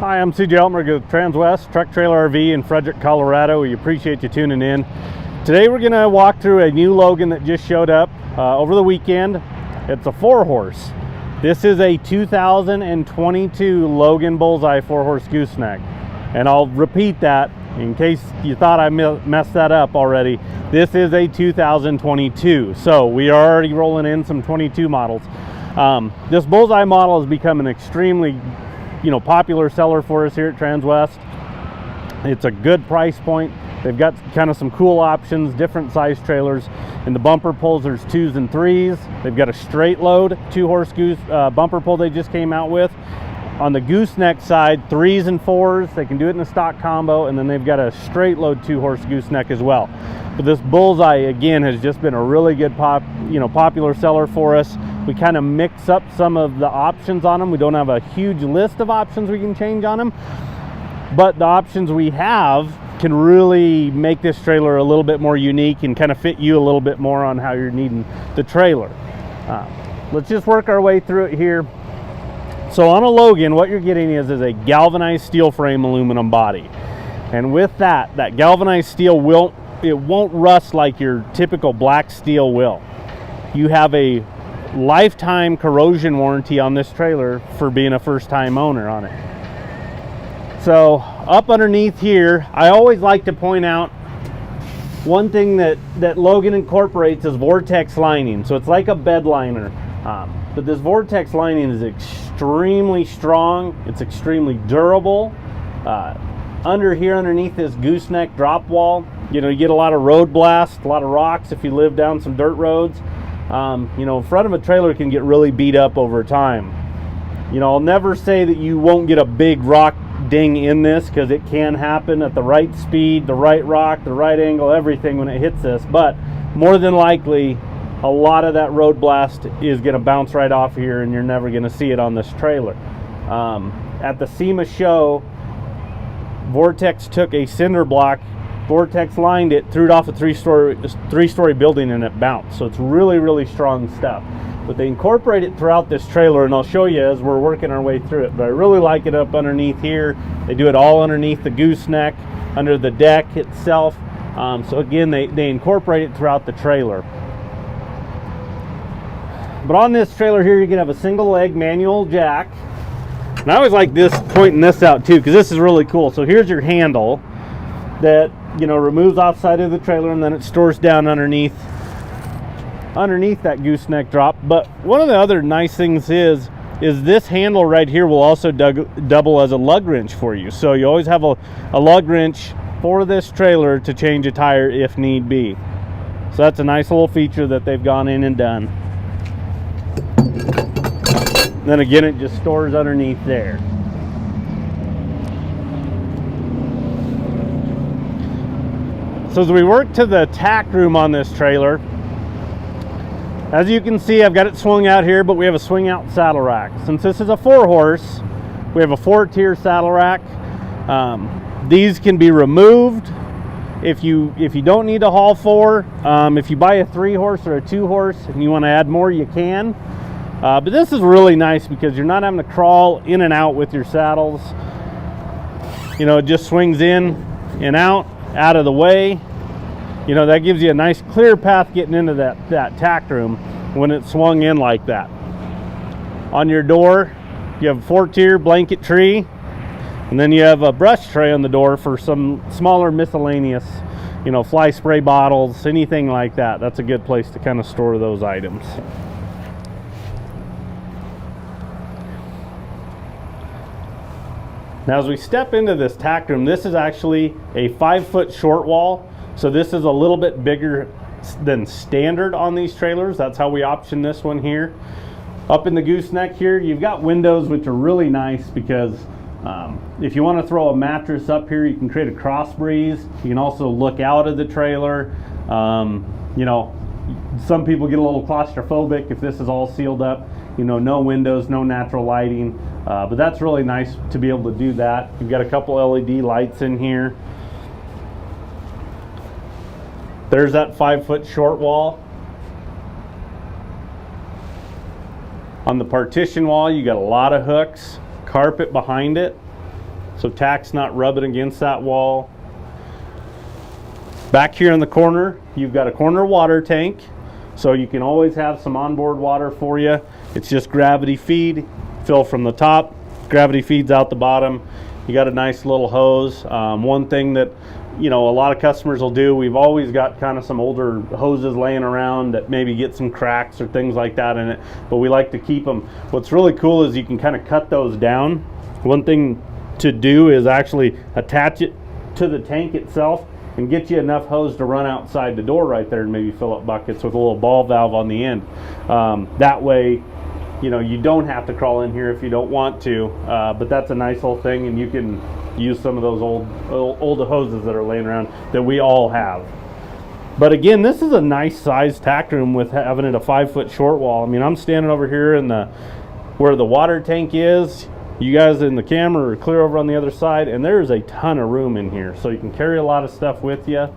Hi, I'm CJ Altmer with Transwest Truck Trailer RV in Frederick, Colorado. We appreciate you tuning in. Today we're going to walk through a new Logan that just showed up over the weekend. It's a 4-horse. This is a 2022 Logan Bullseye 4-horse gooseneck. And I'll repeat that in case you thought I messed that up already. This is a 2022. So we are already rolling in some 22 models. This Bullseye model has become an extremely popular seller for us here at Transwest. It's a good price point. They've got kind of some cool options, different size trailers. In the bumper pulls, there's 2s and 3s. They've got a straight load 2-horse bumper pull they just came out with. On the gooseneck side, 3s and 4s. They can do it in a stock combo, and then they've got a straight load 2-horse gooseneck as well. But this Bullseye again has just been a really good popular seller for us. We kind of mix up some of the options on them. We don't have a huge list of options we can change on them, but the options we have can really make this trailer a little bit more unique and kind of fit you a little bit more on how you're needing the trailer. Let's just work our way through it here. So on a Logan, what you're getting is a galvanized steel frame aluminum body. And with that galvanized steel won't rust like your typical black steel will. You have a lifetime corrosion warranty on this trailer for being a first-time owner on it. So up underneath here, I always like to point out one thing that Logan incorporates is vortex lining. So it's like a bed liner, but this vortex lining is extremely strong. It's extremely durable. Underneath this gooseneck drop wall, you get a lot of road blast, a lot of rocks if you live down some dirt roads. Front of a trailer can get really beat up over time. I'll never say that you won't get a big rock ding in this, because it can happen at the right speed, the right rock, the right angle, everything when it hits this. But more than likely, a lot of that road blast is going to bounce right off here, and you're never going to see it on this trailer. At the SEMA show, Vortex took a cinder block, Vortex lined it, threw it off a three-story building, and it bounced. So it's really, really strong stuff. But they incorporate it throughout this trailer, and I'll show you as we're working our way through it. But I really like it up underneath here. They do it all underneath the gooseneck, under the deck itself. So again, they incorporate it throughout the trailer. But on this trailer here, you can have a single leg manual jack. And I always like pointing this out too, because this is really cool. So here's your handle that removes offside of the trailer, and then it stores down underneath that gooseneck drop. But one of the other nice things is this handle right here will also double as a lug wrench for you. So you always have a lug wrench for this trailer to change a tire if need be. So that's a nice little feature that they've gone in and done. Then again, it just stores underneath there. So as we work to the tack room on this trailer, as you can see, I've got it swung out here, but we have a swing out saddle rack. Since this is a 4-horse, we have a 4-tier saddle rack. These can be removed if you don't need to haul 4. If you buy a 3-horse or a 2-horse and you want to add more, you can. But this is really nice because you're not having to crawl in and out with your saddles. It just swings in and out of the way. That gives you a nice clear path getting into that tack room when it's swung in like that. On your door, you have a 4-tier blanket tree, and then you have a brush tray on the door for some smaller miscellaneous, fly spray bottles, anything like that. That's a good place to kind of store those items. Now as we step into this tack room, this is actually a 5-foot short wall. So this is a little bit bigger than standard on these trailers. That's how we option this one here. Up in the gooseneck here, you've got windows, which are really nice because if you want to throw a mattress up here, you can create a cross breeze. You can also look out of the trailer. Some people get a little claustrophobic if this is all sealed up. No windows, no natural lighting. But that's really nice to be able to do that. You've got a couple LED lights in here. There's that 5-foot short wall. On the partition wall, you got a lot of hooks, carpet behind it. so tack's not rubbing against that wall. Back here in the corner, you've got a corner water tank, so you can always have some onboard water for you. It's just gravity feed, fill from the top, gravity feeds out the bottom. You got a nice little hose. One thing that, you know, a lot of customers will do, we've always got kind of some older hoses laying around that maybe get some cracks or things like that in it, but we like to keep them. What's really cool is you can kind of cut those down. One thing to do is actually attach it to the tank itself and get you enough hose to run outside the door right there and maybe fill up buckets with a little ball valve on the end. That way, you know, you don't have to crawl in here if you don't want to, but that's a nice little thing, and you can use some of those old hoses that are laying around that we all have. But again, this is a nice size tack room with having it a 5-foot short wall. I mean, I'm standing over here in the where the water tank is. You guys in the camera are clear over on the other side, and there's a ton of room in here, so you can carry a lot of stuff with you.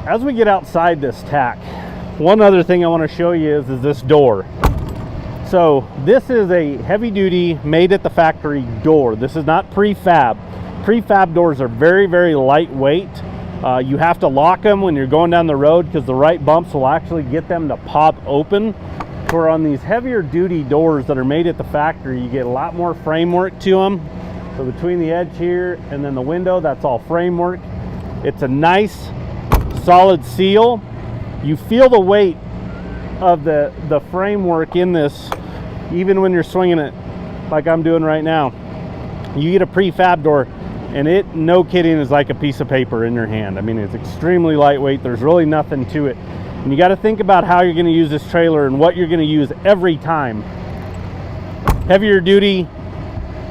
As we get outside this tack, one other thing I want to show you is this door. So this is a heavy duty, made at the factory door. This is not prefab. Prefab doors are very, very lightweight. You have to lock them when you're going down the road because the right bumps will actually get them to pop open. For on these heavier duty doors that are made at the factory, you get a lot more framework to them. So between the edge here and then the window, that's all framework. It's a nice solid seal. You feel the weight of the framework in this even when you're swinging it like I'm doing right now. You get a prefab door and it, no kidding, is like a piece of paper in your hand. I mean, it's extremely lightweight. There's really nothing to it, and you got to think about how you're going to use this trailer and what you're going to use every time. Heavier duty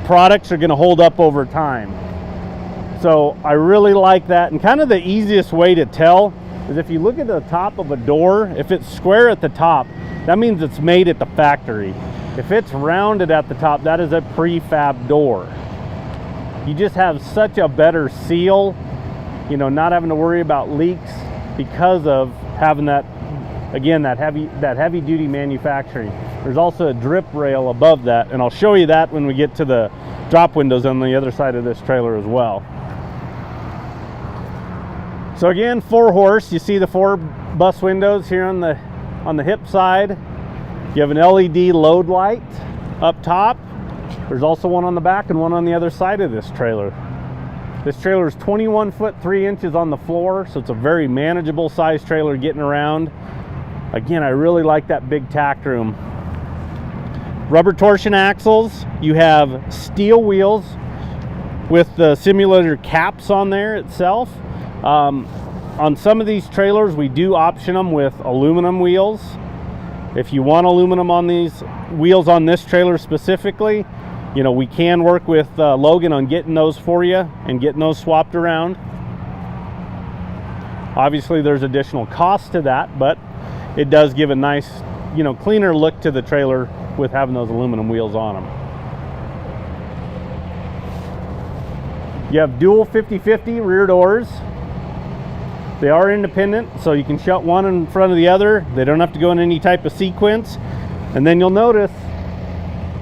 products are going to hold up over time. So I really like that, and kind of the easiest way to tell is if you look at the top of a door, if it's square at the top, that means it's made at the factory. If it's rounded at the top, that is a prefab door. You just have such a better seal, you know, not having to worry about leaks because of having that, again, that heavy duty manufacturing. There's also a drip rail above that, and I'll show you that when we get to the drop windows on the other side of this trailer as well. So again, 4-horse. You see the 4 bus windows here on the hip side. You have an LED load light up top. There's also one on the back and one on the other side of this trailer. This trailer is 21 foot 3 inches on the floor, so it's a very manageable size trailer getting around. Again, I really like that big tack room. Rubber torsion axles. You have steel wheels with the simulator caps on there itself. On some of these trailers, we do option them with aluminum wheels. If you want aluminum on these wheels on this trailer specifically, you know, we can work with Logan on getting those for you and getting those swapped around. Obviously, there's additional cost to that, but it does give a nice, you know, cleaner look to the trailer with having those aluminum wheels on them. You have dual 50/50 rear doors. They are independent, so you can shut one in front of the other. They don't have to go in any type of sequence. And then you'll notice,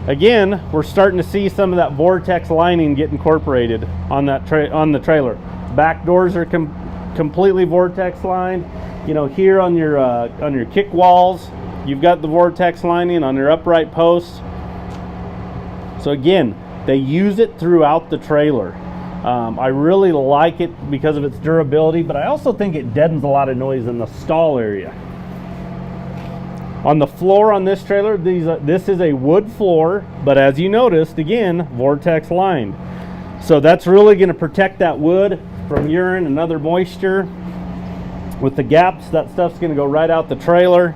again, we're starting to see some of that vortex lining get incorporated on that on the trailer. Back doors are completely vortex lined. You know, here on your kick walls, you've got the vortex lining on your upright posts. So again, they use it throughout the trailer. I really like it because of its durability, but I also think it deadens a lot of noise in the stall area. On the floor on this trailer, this is a wood floor, but as you noticed, again, vortex lined. So that's really going to protect that wood from urine and other moisture. With the gaps, that stuff's going to go right out the trailer.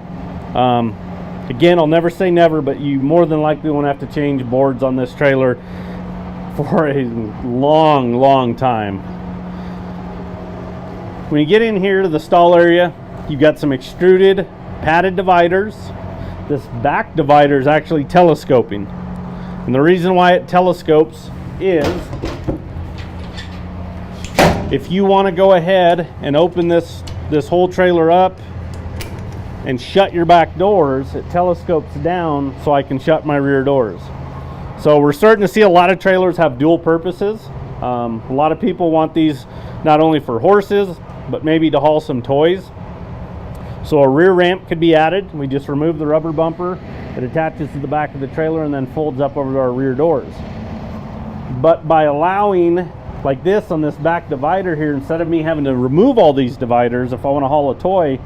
Again, I'll never say never, but you more than likely won't have to change boards on this trailer for a long time. When you get in here to the stall area, you've got some extruded padded dividers. This back divider is actually telescoping, and the reason why it telescopes is If you want to go ahead and open this whole trailer up and shut your back doors, it telescopes down so I can shut my rear doors. So we're starting to see a lot of trailers have dual purposes. A lot of people want these not only for horses, but maybe to haul some toys. So a rear ramp could be added. We just remove the rubber bumper. It attaches to the back of the trailer and then folds up over to our rear doors. But by allowing, like this on this back divider here, instead of me having to remove all these dividers, if I want to haul a toy,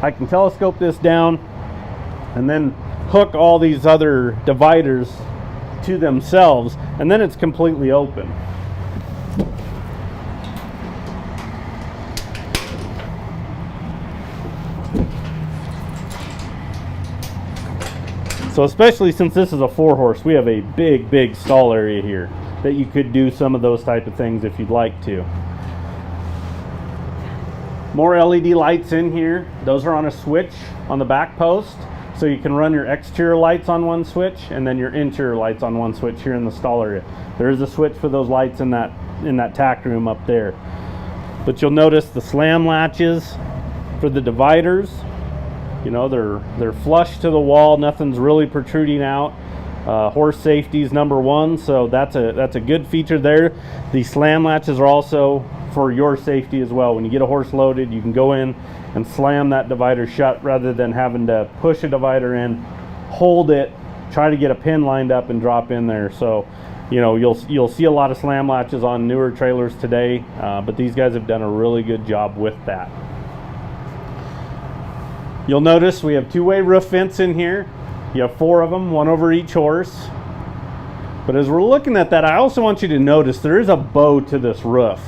I can telescope this down and then hook all these other dividers to themselves, and then it's completely open. So especially since this is a 4-horse, we have a big stall area here that you could do some of those type of things if you'd like to. More LED lights in here. Those are on a switch on the back post. So you can run your exterior lights on one switch and then your interior lights on one switch here in the stall area. There is a switch for those lights in that tack room up there. But you'll notice the slam latches for the dividers. You know, they're flush to the wall. Nothing's really protruding out. Horse safety is number one, so that's a good feature there. The slam latches are also for your safety as well. When you get a horse loaded, you can go in and slam that divider shut rather than having to push a divider in, hold it, try to get a pin lined up and drop in there. So, you know, you'll see a lot of slam latches on newer trailers today, but these guys have done a really good job with that. You'll notice we have two-way roof vents in here. You have 4 of them, one over each horse. But as we're looking at that, I also want you to notice there is a bow to this roof.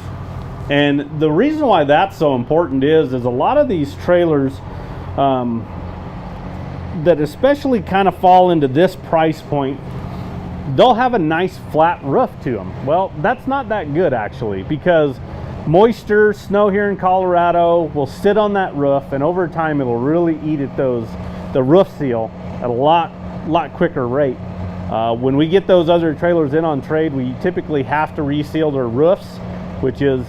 And the reason why that's so important is a lot of these trailers that especially kind of fall into this price point, they'll have a nice flat roof to them. Well, that's not that good actually, because moisture, snow here in Colorado will sit on that roof, and over time it'll really eat at the roof seal at a lot quicker rate. When we get those other trailers in on trade, we typically have to reseal their roofs, which is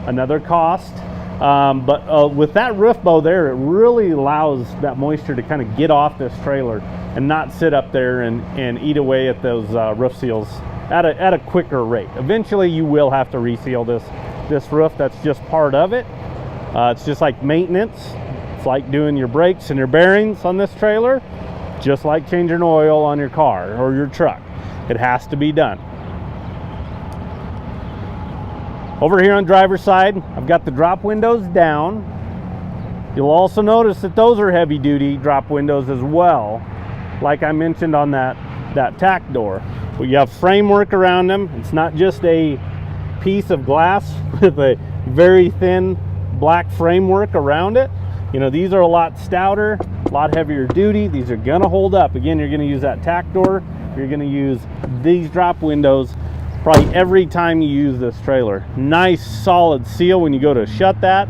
another cost. But with that roof bow there, it really allows that moisture to kind of get off this trailer and not sit up there and eat away at those roof seals at a quicker rate. Eventually you will have to reseal this roof. That's just part of it. It's just like maintenance. It's like doing your brakes and your bearings on this trailer, just like changing oil on your car or your truck. It has to be done. Over here on driver's side, I've got the drop windows down. You'll also notice that those are heavy duty drop windows as well, like I mentioned on that tack door. But you have framework around them. It's not just a piece of glass with a very thin black framework around it. You know, these are a lot stouter, a lot heavier duty. These are gonna hold up. Again, you're gonna use that tack door. You're gonna use these drop windows probably every time you use this trailer. Nice solid seal when you go to shut that.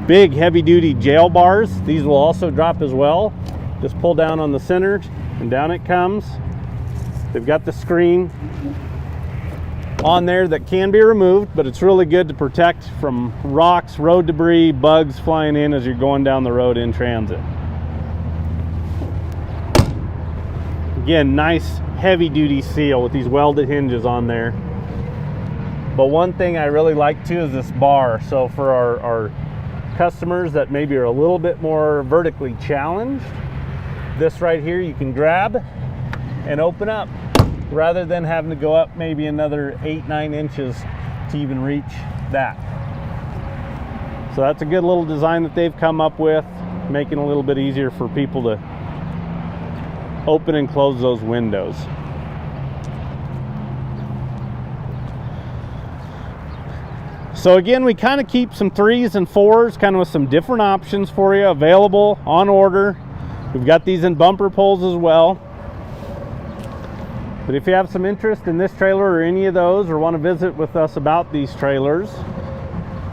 Big heavy duty jail bars. These will also drop as well. Just pull down on the center and down it comes. They've got the screen on there that can be removed, but it's really good to protect from rocks, road debris, bugs flying in as you're going down the road in transit. Again, nice heavy duty seal with these welded hinges on there. But one thing I really like too is this bar. So for our customers that maybe are a little bit more vertically challenged, this right here you can grab and open up, rather than having to go up maybe another 8-9 inches to even reach that. So that's a good little design that they've come up with, making it a little bit easier for people to open and close those windows. So again, we kind of keep some 3s and 4s, kind of with some different options for you available on order. We've got these in bumper poles as well. But if you have some interest in this trailer or any of those, or want to visit with us about these trailers,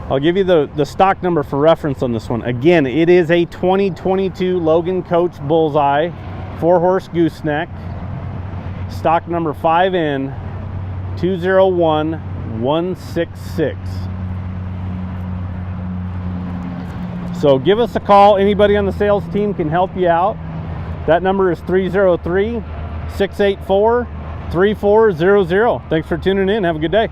I'll give you the stock number for reference on this one. Again, it is a 2022 Logan Coach Bullseye 4-horse gooseneck, stock number 5N201 166. So give us a call. Anybody on the sales team can help you out. That number is 303-684-3400. Thanks for tuning in. Have a good day.